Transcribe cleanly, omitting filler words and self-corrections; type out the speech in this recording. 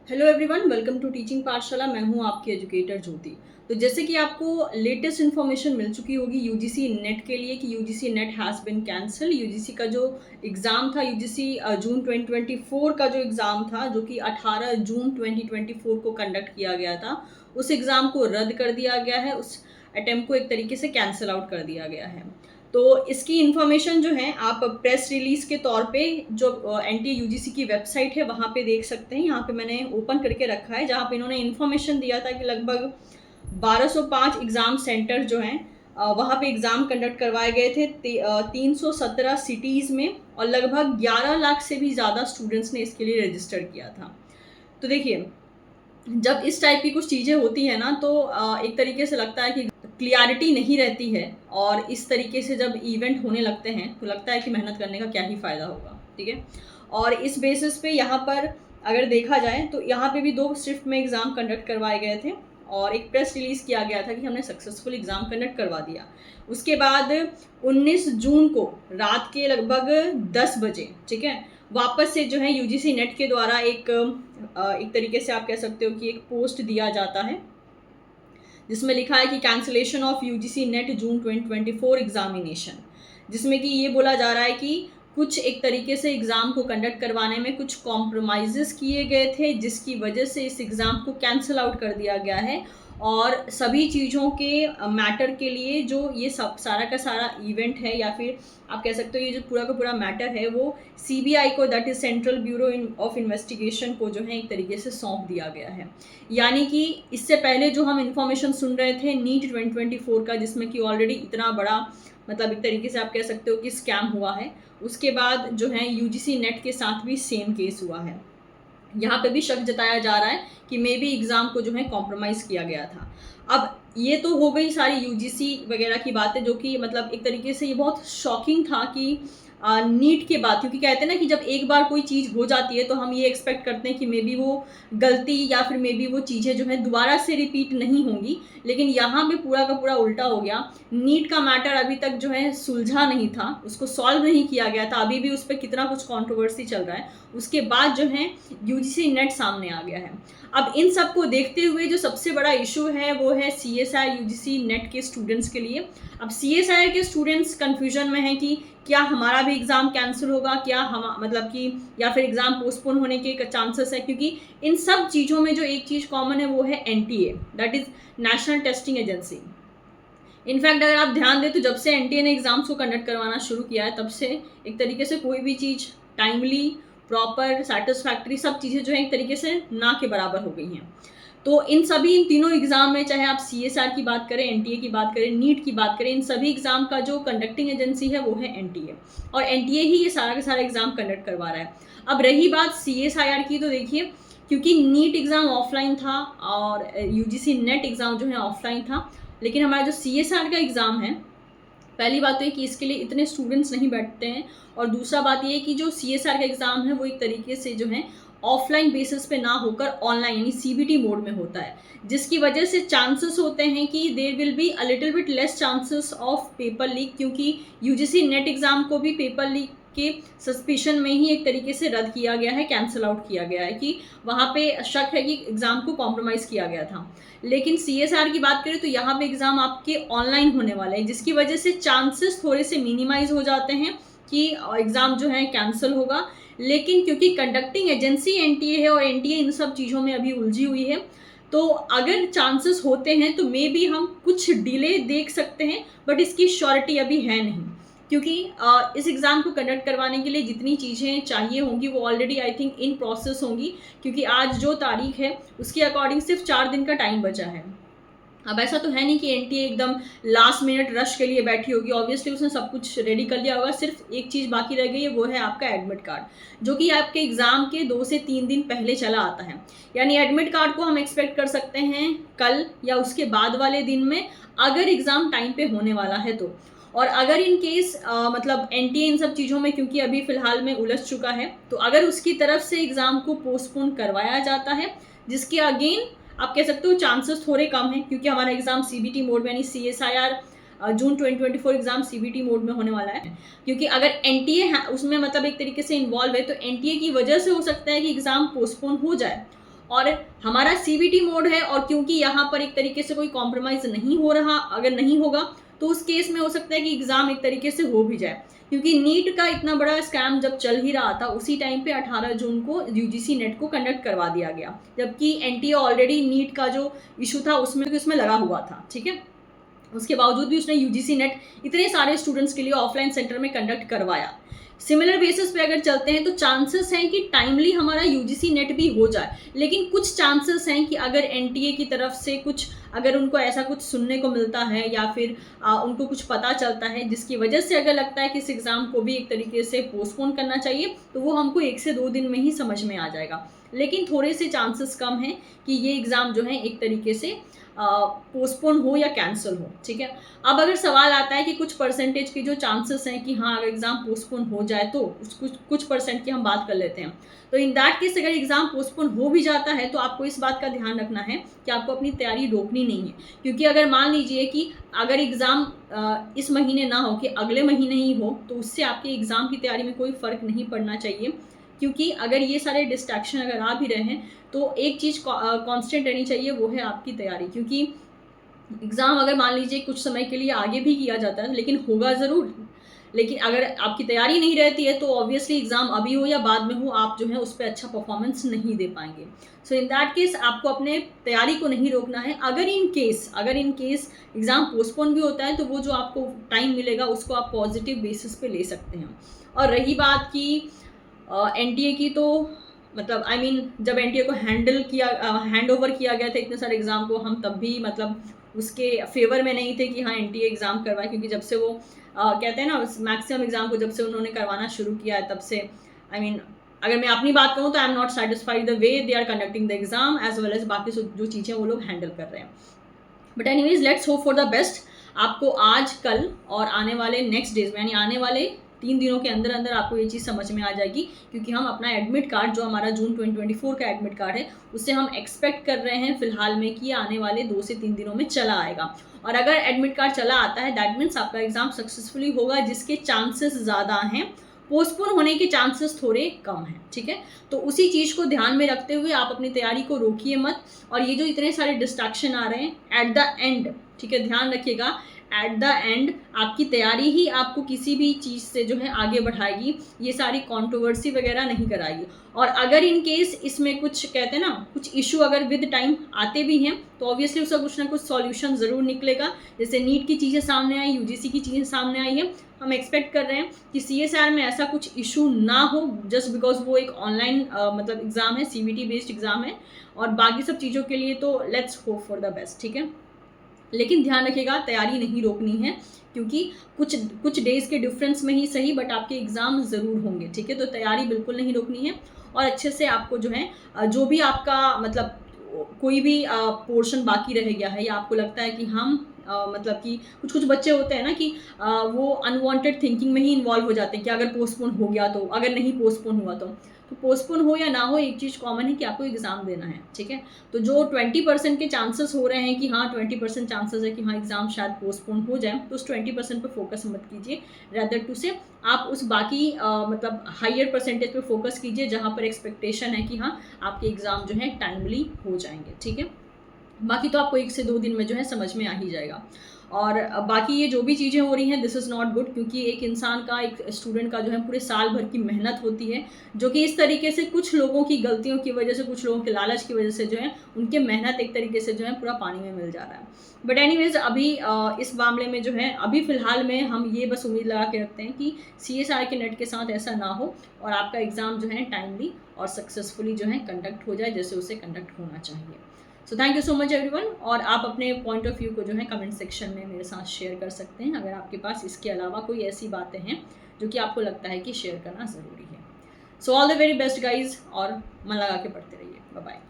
Hello everyone, welcome to teaching Pathshala. मैं हूं आपकी एजुकेटर ज्योति। तो जैसे कि आपको लेटेस्ट इन्फॉर्मेशन मिल चुकी होगी यूजीसी नेट के लिए कि UGC net has been cancel. UGC का जो एग्ज़ाम था, यूजीसी जून 2024 का जो एग्ज़ाम था, जो कि 18 जून 2024 को कंडक्ट किया गया था, उस एग्ज़ाम को रद्द कर दिया गया है। उस अटेम्प्ट को एक तरीके से कैंसिल आउट कर दिया गया है। तो इसकी इन्फॉर्मेशन जो है आप प्रेस रिलीज़ के तौर पे जो एनटीए यूजीसी की वेबसाइट है वहाँ पे देख सकते हैं। यहाँ पे मैंने ओपन करके रखा है, जहाँ पे इन्होंने इन्फॉर्मेशन दिया था कि लगभग 1205 एग्ज़ाम सेंटर जो हैं वहाँ पे एग्ज़ाम कंडक्ट करवाए गए थे 317 सिटीज़ में, और लगभग 11 लाख से भी ज़्यादा स्टूडेंट्स ने इसके लिए रजिस्टर किया था। तो देखिए, जब इस टाइप की कुछ चीज़ें होती हैं ना, तो एक तरीके से लगता है कि क्लियरिटी नहीं रहती है, और इस तरीके से जब इवेंट होने लगते हैं तो लगता है कि मेहनत करने का क्या ही फ़ायदा होगा। ठीक है, और इस बेसिस पे यहाँ पर अगर देखा जाए तो यहाँ पे भी 2 शिफ्ट में एग्ज़ाम कंडक्ट करवाए गए थे, और एक प्रेस रिलीज़ किया गया था कि हमने सक्सेसफुल एग्ज़ाम कंडक्ट करवा दिया। उसके बाद 19 जून को रात के लगभग 10 बजे, ठीक है, वापस से जो है यूजीसी नेट के द्वारा एक तरीके से आप कह सकते हो कि एक पोस्ट दिया जाता है, जिसमें लिखा है कि cancellation of UGC net June 2024 examination, जिसमें कि ये बोला जा रहा है कि कुछ एक तरीके से एग्ज़ाम को कंडक्ट करवाने में कुछ कॉम्प्रोमाइज़ेस किए गए थे, जिसकी वजह से इस एग्ज़ाम को कैंसिल आउट कर दिया गया है। और सभी चीज़ों के मैटर के लिए जो ये सब सारा का सारा इवेंट है, या फिर आप कह सकते हो ये जो पूरा का पूरा मैटर है, वो सीबीआई को, that is central bureau of investigation को जो है एक तरीके से सौंप दिया गया है। यानी कि इससे पहले जो हम इन्फॉर्मेशन सुन रहे थे नीट 2024 का, जिसमें कि ऑलरेडी इतना बड़ा मतलब एक तरीके से आप कह सकते हो कि स्कैम हुआ है, उसके बाद जो है यूजीसी नेट के साथ भी सेम केस हुआ है। यहाँ पे भी शक जताया जा रहा है कि मे बी एग्ज़ाम को जो है कॉम्प्रोमाइज़ किया गया था। अब ये तो हो गई सारी यूजीसी वगैरह की बातें, जो कि मतलब एक तरीके से ये बहुत शॉकिंग था कि नीट के बाद, क्योंकि कहते हैं ना कि जब एक बार कोई चीज़ हो जाती है तो हम ये एक्सपेक्ट करते हैं कि मे बी वो गलती या फिर मे बी वो चीज़ें जो है दोबारा से रिपीट नहीं होंगी, लेकिन यहाँ पे पूरा का पूरा उल्टा हो गया। नीट का मैटर अभी तक जो है सुलझा नहीं था, उसको सॉल्व नहीं किया गया था, अभी भी उस पर कितना कुछ कंट्रोवर्सी चल रहा है। उसके बाद जो है यूजीसी नेट सामने आ गया है। अब इन सब को देखते हुए जो सबसे बड़ा इशू है वो है सीएसआई यूजीसी नेट के स्टूडेंट्स के लिए। अब सीएसआई के स्टूडेंट्स कंफ्यूजन में हैं कि क्या हमारा भी एग्ज़ाम कैंसिल होगा, क्या हम मतलब कि या फिर एग्ज़ाम पोस्टपोन होने के चांसेस है, क्योंकि इन सब चीज़ों में जो एक चीज़ कॉमन है वो है NTA, that is national testing agency. In fact अगर आप ध्यान दें तो जब से एनटीए ने एग्ज़ाम्स को कंडक्ट करवाना शुरू किया है, तब से एक तरीके से कोई भी चीज़ टाइमली, प्रॉपर, सैटिस्फैक्ट्री सब चीज़ें जो है एक तरीके से ना के बराबर हो गई हैं। तो इन तीनों एग्ज़ाम में, चाहे आप सीएसआर की बात करें, एनटीए की बात करें, नीट की बात करें, इन सभी एग्ज़ाम का जो कंडक्टिंग एजेंसी है वो है एनटीए, और एनटीए ही ये सारा का सारा एग्ज़ाम कंडक्ट करवा रहा है। अब रही बात सीएसआईआर की, तो देखिए, क्योंकि नीट एग्ज़ाम ऑफलाइन था और यूजीसी नेट एग्ज़ाम जो है ऑफलाइन था, लेकिन हमारा जो सीएसआर का एग्ज़ाम है, पहली बात तो ये कि इसके लिए इतने स्टूडेंट्स नहीं बैठते हैं, और दूसरा बात ये है कि जो सीएसआर का एग्ज़ाम है वो एक तरीके से जो है ऑफलाइन बेसिस पे ना होकर ऑनलाइन यानी सीबीटी मोड में होता है, जिसकी वजह से चांसेस होते हैं कि there will be a little bit less chances of paper leak, क्योंकि यूजीसी नेट एग्ज़ाम को भी पेपर लीक के सस्पिशन में ही एक तरीके से रद्द किया गया है, कैंसिल आउट किया गया है, कि वहाँ पे शक है कि एग्ज़ाम को कॉम्प्रोमाइज़ किया गया था। लेकिन सीएसआर की बात करें तो यहाँ पे एग्ज़ाम आपके ऑनलाइन होने वाले हैं, जिसकी वजह से चांसेस थोड़े से मिनिमाइज़ हो जाते हैं कि एग्ज़ाम जो है कैंसिल होगा। लेकिन क्योंकि कंडक्टिंग एजेंसी एनटीए है और एनटीए इन सब चीज़ों में अभी उलझी हुई है, तो अगर चांसेस होते हैं तो मे बी हम कुछ डिले देख सकते हैं, बट इसकी श्योरिटी अभी है नहीं, क्योंकि इस एग्ज़ाम को कंडक्ट करवाने के लिए जितनी चीज़ें चाहिए होंगी वो already I think in process होंगी, क्योंकि आज जो तारीख है उसके अकॉर्डिंग सिर्फ 4 दिन का टाइम बचा है। अब ऐसा तो है नहीं कि एनटीए एकदम लास्ट मिनट रश के लिए बैठी होगी, ऑब्वियसली उसने सब कुछ रेडी कर लिया होगा, सिर्फ एक चीज़ बाकी रह गई है, वो है आपका एडमिट कार्ड, जो कि आपके एग्ज़ाम के 2 से 3 दिन पहले चला आता है। यानी एडमिट कार्ड को हम एक्सपेक्ट कर सकते हैं कल या उसके बाद वाले दिन में, अगर एग्ज़ाम टाइम पे होने वाला है तो। और अगर इन केस मतलब एनटीए इन सब चीज़ों में क्योंकि अभी फ़िलहाल में उलझ चुका है, तो अगर उसकी तरफ से एग्ज़ाम को पोस्टपोन करवाया जाता है, जिसके अगेन आप कह सकते हो चांसेस थोड़े कम हैं, क्योंकि हमारा एग्ज़ाम सीबीटी मोड में यानी सीएसआईआर जून 2024 एग्ज़ाम सीबीटी मोड में होने वाला है, क्योंकि अगर एनटीए है उसमें मतलब एक तरीके से इन्वॉल्व है, तो एनटीए की वजह से हो सकता है कि एग्ज़ाम पोस्टपोन हो जाए। और हमारा सीबीटी मोड है, और क्योंकि यहाँ पर एक तरीके से कोई कॉम्प्रोमाइज़ नहीं हो रहा, अगर नहीं होगा तो उस केस में हो सकता है कि एग्ज़ाम एक तरीके से हो भी जाए, क्योंकि नीट का इतना बड़ा स्कैम जब चल ही रहा था उसी टाइम पे 18 जून को यूजीसी नेट को कंडक्ट करवा दिया गया, जबकि एनटीए ऑलरेडी नीट का जो इशू था उसमें लगा हुआ था, ठीक है। उसके बावजूद भी उसने यूजीसी नेट इतने सारे स्टूडेंट्स के लिए ऑफलाइन सेंटर में कंडक्ट करवाया। सिमिलर बेसिस पे अगर चलते हैं तो चांसेस हैं कि टाइमली हमारा यूजीसी नेट भी हो जाए, लेकिन कुछ चांसेस हैं कि अगर एनटीए की तरफ से कुछ, अगर उनको ऐसा कुछ सुनने को मिलता है या फिर उनको कुछ पता चलता है जिसकी वजह से अगर लगता है कि इस एग्ज़ाम को भी एक तरीके से पोस्टपोन करना चाहिए, तो वो हमको 1 से 2 दिन में ही समझ में आ जाएगा। लेकिन थोड़े से चांसेस कम हैं कि ये एग्ज़ाम जो है एक तरीके से पोस्टपोन हो या कैंसिल हो, ठीक है। अब अगर सवाल आता है कि कुछ परसेंटेज की जो चांसेस हैं कि हाँ अगर एग्ज़ाम पोस्टपोन हो जाए, तो कुछ परसेंट की हम बात कर लेते हैं। तो इन दैट केस अगर एग्ज़ाम पोस्टपोन हो भी जाता है तो आपको इस बात का ध्यान रखना है कि आपको अपनी तैयारी रोकनी नहीं है, क्योंकि अगर मान लीजिए कि अगर एग्ज़ाम इस महीने ना हो कि अगले महीने ही हो, तो उससे आपके एग्ज़ाम की तैयारी में कोई फ़र्क नहीं पड़ना चाहिए, क्योंकि अगर ये सारे डिस्ट्रैक्शन अगर आ भी रहे हैं तो एक चीज़ कांस्टेंट रहनी चाहिए, वो है आपकी तैयारी। क्योंकि एग्ज़ाम अगर मान लीजिए कुछ समय के लिए आगे भी किया जाता है लेकिन होगा ज़रूर, लेकिन अगर आपकी तैयारी नहीं रहती है तो ऑब्वियसली एग्ज़ाम अभी हो या बाद में हो, आप जो है उस पे अच्छा परफॉर्मेंस नहीं दे पाएंगे। सो इन दैट केस आपको अपने तैयारी को नहीं रोकना है। अगर इन केस एग्ज़ाम पोस्टपोन भी होता है तो वो जो आपको टाइम मिलेगा उसको आप पॉजिटिव बेसिस पे ले सकते हैं। और रही बात की एनटीए की, तो मतलब जब एनटीए को हैंड ओवर किया गया था इतने सारे एग्ज़ाम को, हम तब भी मतलब उसके फेवर में नहीं थे कि हाँ एनटीए एग्ज़ाम करवाए, क्योंकि जब से वो कहते हैं ना मैक्सिमम एग्ज़ाम को जब से उन्होंने करवाना शुरू किया है तब से अगर मैं अपनी बात कहूँ तो I am not satisfied the way they are conducting the exam as well as बाकी जो चीज़ें वो लोग हैंडल कर रहे हैं। But anyways let's hope for the best. आपको आज, कल और आने वाले नेक्स्ट डेज में, यानी आने वाले 3 दिनों के अंदर अंदर आपको ये चीज़ समझ में आ जाएगी, क्योंकि हम अपना एडमिट कार्ड जो हमारा जून 2024 का एडमिट कार्ड है उससे हम एक्सपेक्ट कर रहे हैं फिलहाल में कि आने वाले 2 से 3 दिनों में चला आएगा। और अगर एडमिट कार्ड चला आता है दैट मीन्स आपका एग्ज़ाम सक्सेसफुली होगा, जिसके चांसेस ज़्यादा हैं, पोस्टपोन होने के चांसेस थोड़े कम हैं, ठीक है। तो उसी चीज़ को ध्यान में रखते हुए आप अपनी तैयारी को रोकिए मत। और ये जो इतने सारे डिस्ट्रैक्शन आ रहे हैं एट द एंड, ठीक है, ध्यान रखिएगा, एट द एंड आपकी तैयारी ही आपको किसी भी चीज़ से जो है आगे बढ़ाएगी, ये सारी कंट्रोवर्सी वगैरह नहीं कराएगी। और अगर इन केस इसमें कुछ कहते हैं ना कुछ इशू अगर विद टाइम आते भी हैं तो ऑब्वियसली उसका कुछ ना कुछ सॉल्यूशन ज़रूर निकलेगा। जैसे नीट की चीज़ें सामने आई, यूजीसी की चीज़ें सामने आई है, हम एक्सपेक्ट कर रहे हैं कि सीएसआर में ऐसा कुछ इशू ना हो, जस्ट बिकॉज वो एक ऑनलाइन मतलब एग्ज़ाम है, सीबीटी बेस्ड एग्ज़ाम है। और बाकी सब चीज़ों के लिए तो let's hope for the best, ठीक है। लेकिन ध्यान रखिएगा तैयारी नहीं रोकनी है, क्योंकि कुछ डेज के डिफरेंस में ही सही बट आपके एग्ज़ाम ज़रूर होंगे, ठीक है। तो तैयारी बिल्कुल नहीं रोकनी है और अच्छे से आपको जो है जो भी आपका मतलब कोई भी पोर्शन बाकी रह गया है या आपको लगता है कि हम मतलब कि कुछ बच्चे होते हैं ना कि वो अनवांटेड थिंकिंग में ही इन्वॉल्व हो जाते हैं कि अगर पोस्टपोन हो गया तो, अगर नहीं पोस्टपोन हुआ तो पोस्टपोन हो या ना हो एक चीज़ कॉमन है कि आपको एग्ज़ाम देना है, ठीक है। तो जो 20% के चांसेस हो रहे हैं कि हाँ 20% चांसेस है कि हाँ एग्ज़ाम शायद पोस्टपोन हो जाए, तो उस 20% पे फोकस मत कीजिए, रैदर टू से आप उस बाकी मतलब हायर परसेंटेज पे फोकस कीजिए जहाँ पर एक्सपेक्टेशन है कि हाँ आपके एग्ज़ाम जो है टाइमली हो जाएंगे, ठीक है। बाकी तो आपको 1 से 2 दिन में जो है समझ में आ ही जाएगा। और बाकी ये जो भी चीज़ें हो रही हैं दिस इज़ नॉट गुड, क्योंकि एक इंसान का, एक स्टूडेंट का जो है पूरे साल भर की मेहनत होती है, जो कि इस तरीके से कुछ लोगों की गलतियों की वजह से, कुछ लोगों के लालच की वजह से जो है उनके मेहनत एक तरीके से जो है पूरा पानी में मिल जा रहा है। बट एनीवेज अभी इस मामले में जो है अभी फ़िलहाल में हम ये बस उम्मीद लगा के रखते हैं कि सीएसआर के नेट के साथ ऐसा ना हो और आपका एग्ज़ाम जो है टाइमली और सक्सेसफुली जो है कंडक्ट हो जाए जैसे उसे कंडक्ट होना चाहिए। So thank you so much everyone. और आप अपने पॉइंट ऑफ व्यू को जो है कमेंट सेक्शन में मेरे साथ शेयर कर सकते हैं अगर आपके पास इसके अलावा कोई ऐसी बातें हैं जो कि आपको लगता है कि शेयर करना ज़रूरी है। So all the very best guys और मन लगा के पढ़ते रहिए। Bye bye.